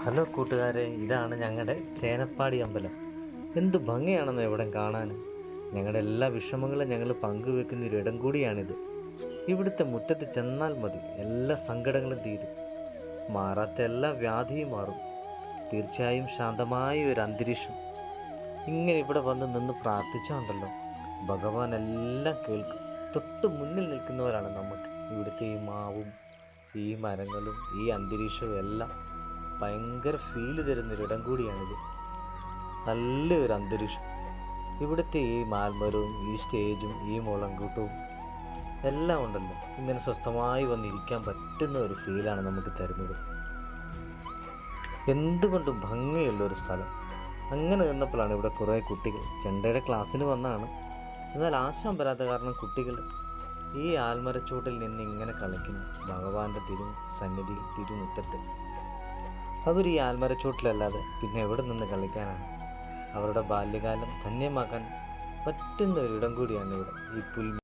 Hello കൂട്ടുകാരെ, ഇതാണ് ഞങ്ങളുടെ ചേനപ്പാടി അമ്പലം. എന്ത് ഭംഗിയാണെന്ന് ഇവിടെ കാണാൻ. ഞങ്ങളുടെ എല്ലാ വിഷമങ്ങളും ഞങ്ങൾ പങ്കുവെക്കുന്ന ഒരു ഇടം കൂടിയാണിത്. ഇവിടുത്തെ മുറ്റത്ത് ചെന്നാൽ മതി, എല്ലാ സങ്കടങ്ങളും തീരും, മാറാത്ത എല്ലാ വ്യാധിയും മാറും. തീർച്ചയായും ശാന്തമായ ഒരു അന്തരീക്ഷം. ഇങ്ങനെ ഇവിടെ വന്ന് നിന്ന് പ്രാർത്ഥിച്ചുണ്ടല്ലോ, ഭഗവാൻ എല്ലാം കേൾക്കും. തൊട്ട് മുന്നിൽ നിൽക്കുന്നവരാണ് നമുക്ക്. ഇവിടുത്തെ ഈ മാവും ഈ മരങ്ങളും ഈ അന്തരീക്ഷവും എല്ലാം ഭയങ്കര ഫീല് തരുന്നൊരിടം കൂടിയാണിത്. നല്ലൊരു അന്തരീക്ഷം. ഇവിടുത്തെ ഈ മാൽമരവും ഈ സ്റ്റേജും ഈ മുളങ്കൂട്ടവും എല്ലാം ഉണ്ടല്ലോ, ഇങ്ങനെ സ്വസ്ഥമായി വന്നിരിക്കാൻ പറ്റുന്ന ഒരു ഫീലാണ് നമുക്ക് തരുന്നത്. എന്തുകൊണ്ടും ഭംഗിയുള്ളൊരു സ്ഥലം. അങ്ങനെ നിന്നപ്പോഴാണ് ഇവിടെ കുറേ കുട്ടികൾ ചെണ്ടയുടെ ക്ലാസ്സിന് വന്നാണ്. എന്നാൽ ആശാൻ വരാത്ത കാരണം കുട്ടികൾ ഈ ആൽമരച്ചൂട്ടിൽ നിന്ന് ഇങ്ങനെ കളിക്കുന്നു, ഭഗവാന്റെ സന്നിധിയിൽ തിരുമുറ്റത്ത്. അവർ ഈ ആൽമരച്ചൂട്ടിലല്ലാതെ പിന്നെ എവിടെ നിന്ന് കളിക്കാനാണ്? അവരുടെ ബാല്യകാലം ധന്യമാക്കാൻ പറ്റുന്ന ഒരിടം കൂടിയാണ് ഇവിടെ ഈ